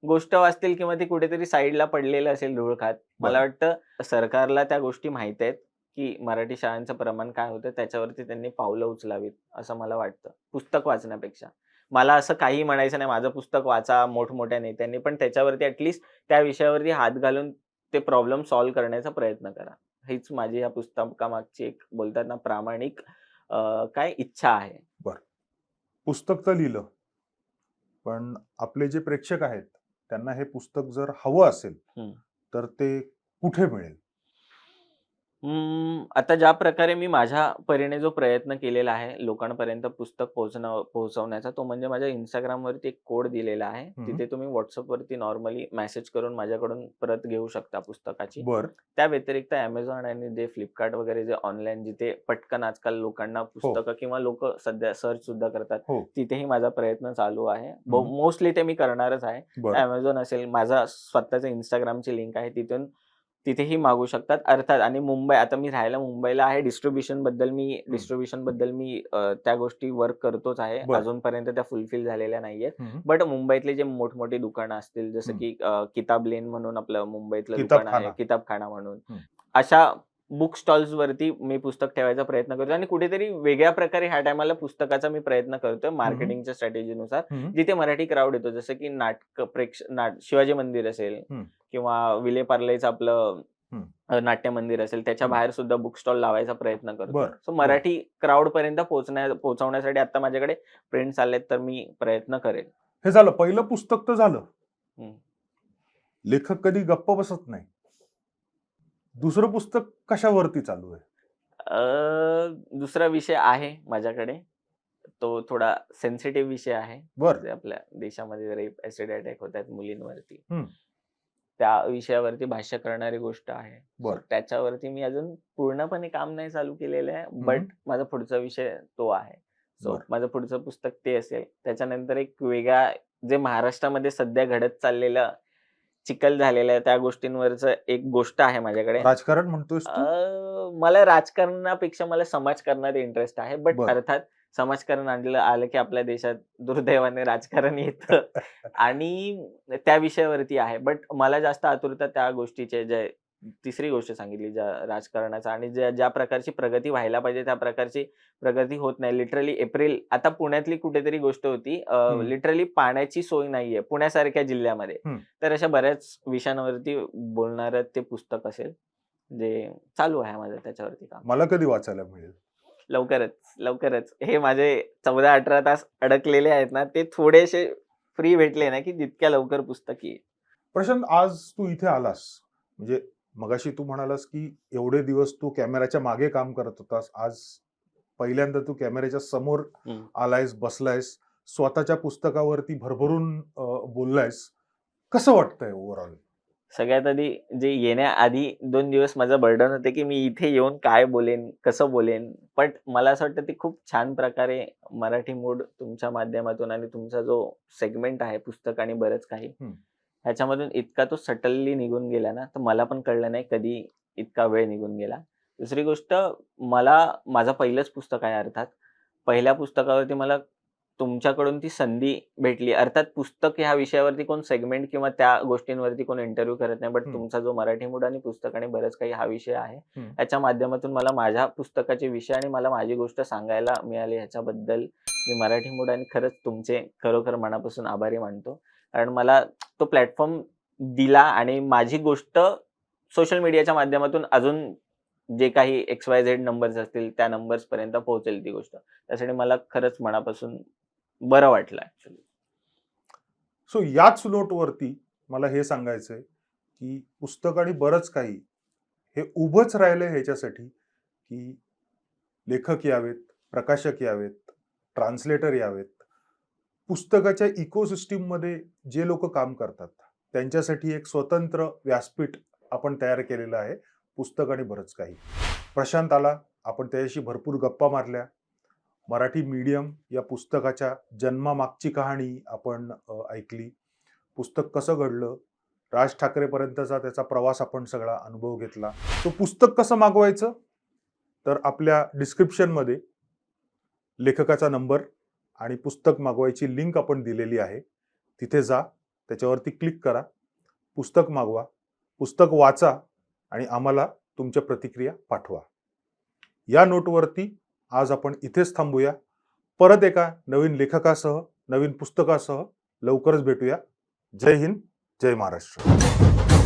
गोष्ट वाचतील किंवा ते कुठेतरी साइडला पडलेलं असेल धूळ खात. मला बरं. वाटतं सरकारला त्या गोष्टी माहीत आहेत, की मराठी शाळांचं प्रमाण काय होतं त्याच्यावरती त्यांनी पावलं उचलावीत, असं मला वाटतं. पुस्तक वाचण्यापेक्षा. मला असं काही म्हणायचं नाही, माझं पुस्तक वाचा मोठमोठ्या नेत्यांनी, पण त्याच्यावरती ॲटलीस्ट त्या विषयावरती हात घालून ते प्रॉब्लेम सॉल्व्ह करण्याचा प्रयत्न करा. हीच माझी या पुस्तकामागची एक बोलतात ना प्रामाणिक काय इच्छा आहे. बरं. पुस्तक तर लिहिलं, पण आपले जे प्रेक्षक आहेत, त्यांना हे पुस्तक जर हवं असेल, हं. तर ते कुठे मिळेल? आता ज्या प्रकारे मी माझ्या परीने जो प्रयत्न केलेला आहे लोकांपर्यंत पुस्तक पोहोचवण्याचा, तो म्हणजे माझ्या Instagramवरती एक कोड दिलेला आहे. हं. तिथे तुम्ही WhatsAppवरती नॉर्मली मेसेज करून माझ्याकडून प्रत घेऊ शकता पुस्तकाची. बरं. त्या व्यतिरिक्त Amazon आणि जे Flipkart वगैरे जे ऑनलाईन जिथे पटकन आजकाल लोकांना पुस्तकं किंवा लोकं सध्या सर्च सुद्धा करतात, हो. तिथेही माझा प्रयत्न चालू आहे. हं. मोस्टली ते मी करणारच आहे. बरं. Amazon असेल, माझा स्वतःचा Instagramची लिंक आहे तिथेही मागवू शकतात. अर्थात आणि मुंबई आता मी राहायला मुंबईला आहे. डिस्ट्रिब्युशन बद्दल मी त्या गोष्टी वर्क करतोच आहे. बरं. अजूनपर्यंत त्या फुलफिल झालेल्या नाहीयेत. हं. बट मुंबईतले जे मोठमोठी दुकानं असतील जसं हं. की किताब लेन म्हणून आपलं मुंबईतलं दुकान किताबखाना. आहे, किताबखाना म्हणून. हं. अशा बुक स्टॉल्सवरती मी पुस्तक ठेवायचा प्रयत्न करतो आणि कुठेतरी वेगळ्या प्रकारे ह्या टाईमाला पुस्तकाचा मी प्रयत्न करतोय मार्केटिंगच्या स्ट्रॅटेजीनुसार. हं. जिथे मराठी क्राउड येतो जसं की शिवाजी मंदिर असेल हं. किंवा विले पार्लेचं आपलं नाट्य मंदिर असेल त्याच्या हं. बाहेर सुद्धा बुक स्टॉल लावायचा प्रयत्न करतो. बरं. सो मराठी क्राउड पर्यंत पोहोचवण्यासाठी आता माझ्याकडे प्रिंट्स आलेत तर मी प्रयत्न करेल. हे झालं, पहिलं पुस्तक तर झालं. हं. लेखक कधी गप्प बसत नाही. दुसरं पुस्तक कशावरती चालू आहे? दुसरा विषय आहे माझ्याकडे. तो थोडा सेन्सिटिव्ह विषय आहे. बरं. जे आपल्या देशामध्ये रेप, ॲसिड अटॅक होतात मुलींवरती. हं. त्या विषयावरती भाष्य करणारी गोष्ट आहे. बरं. त्याच्यावरती मी अजून पूर्णपणे काम नाही चालू केलेलं आहे. बट माझा पुढचा विषय तो आहे. सो बरं. माझं पुढचं पुस्तक ते असेल. त्याच्यानंतर एक वेगळा जे महाराष्ट्रामध्ये सध्या घडत चाललेलं चिखल झालेलं आहे त्या गोष्टींवरचं एक गोष्ट आहे माझ्याकडे. राजकारण म्हणतोयस तू? मला राजकारणापेक्षा मला समाजकारणात इंटरेस्ट आहे. बट बरं. अर्थात समाजकारण आलं की आपल्या देशात दुर्दैवाने राजकारण येतं आणि त्या विषयावरती आहे. बट मला जास्त आतुरता त्या गोष्टीची जे तिसरी गोष्ट सांगितली ज्या राजकारणाचा आणि ज्या प्रकारची प्रगती व्हायला पाहिजे त्या प्रकारची प्रगती होत नाही. लिटरली एप्रिल आता पुण्यातली कुठेतरी गोष्ट होती. लिटरली पाण्याची सोय नाहीये पुण्यासारख्या जिल्ह्यामध्ये. तर अशा बऱ्याच विषयांवरती बोलणारं ते पुस्तक असेल. जे चालू आहे माझं त्याच्यावरती काम. मला कधी वाचायला मिळेल? लवकरच. हे माझे 14-18 तास अडकलेले आहेत ना, ते थोडेसे फ्री भेटले ना, की जितक्या लवकर पुस्तक येईल. प्रशांत, आज तू इथे आलास म्हणजे मगाशी तू म्हणालास की एवढे दिवस तू कॅमेऱ्याच्या मागे काम करत होतास. आज पहिल्यांदा तू कॅमेऱ्याच्या समोर आलायस, बसलायस, स्वतःच्या पुस्तकावरती भरभरून बोललायस. कसं वाटतंय ओव्हरऑल? सगळ्यात आधी जे येण्याआधी 2 दिवस माझं बर्डन होते, की मी इथे येऊन काय बोलेन, कसं बोलेन. बट मला असं वाटतं ते खूप छान प्रकारे मराठी मूड तुमच्या माध्यमातून आणि तुमचा जो सेगमेंट आहे पुस्तक आणि बरंच काही ह्याच्यामधून इतका तो सटलली निघून गेला ना, तर मला पण कळलं नाही कधी इतका वेळ निघून गेला. दुसरी गोष्ट माझं पहिलंच पुस्तक आहे अर्थात. पहिल्या पुस्तकावरती मला तुमच्याकडून ती संधी भेटली. अर्थात पुस्तक ह्या विषयावरती कोण सेगमेंट किंवा त्या गोष्टींवरती कोण इंटरव्ह्यू करत नाही. बट तुमचा जो मराठी मूड आणि पुस्तक आणि बरंच काही हा विषय आहे. त्याच्या माध्यमातून मला माझ्या पुस्तकाचे विषय आणि मला माझी गोष्ट सांगायला मिळाली ह्याच्याबद्दल मी मराठी मूड आणि खरंच तुमचे खरोखर मनापासून आभारी मानतो. कारण मला तो प्लॅटफॉर्म दिला आणि माझी गोष्ट सोशल मीडियाच्या माध्यमातून अजून जे काही XYZ नंबर्स असतील त्या नंबर्स पर्यंत पोहोचेल ती गोष्ट. त्यासाठी मला खरंच मनापासून बरं वाटलं ॲक्चुअली. सो याच नोटवरती मला हे सांगायचंय की पुस्तक आणि बरंच काही हे उभंच राहिलंय ह्याच्यासाठी की लेखक यावेत, प्रकाशक यावेत, ट्रान्सलेटर यावेत. पुस्तकाच्या इकोसिस्टीममध्ये जे लोक काम करतात त्यांच्यासाठी एक स्वतंत्र व्यासपीठ आपण तयार केलेलं आहे. पुस्तक आणि बरंच काही. प्रशांत आला, आपण त्याच्याशी भरपूर गप्पा मारल्या. मराठी मीडियम या पुस्तकाच्या जन्मामागची कहाणी आपण ऐकली. पुस्तक कसं घडलं, राज ठाकरेपर्यंतचा त्याचा प्रवास आपण सगळा अनुभव घेतला. तो पुस्तक कसं मागवायचं, तर आपल्या डिस्क्रिप्शनमध्ये लेखकाचा नंबर आणि पुस्तक मागवायची लिंक आपण दिलेली आहे. तिथे जा, त्याच्यावरती क्लिक करा, पुस्तक मागवा, पुस्तक वाचा आणि आम्हाला तुमच्या प्रतिक्रिया पाठवा. या नोटवरती आज आपण इथेच थांबूया. परत एका नवीन लेखकासह नवीन पुस्तकासह लवकरच भेटूया. जय हिंद, जय महाराष्ट्र.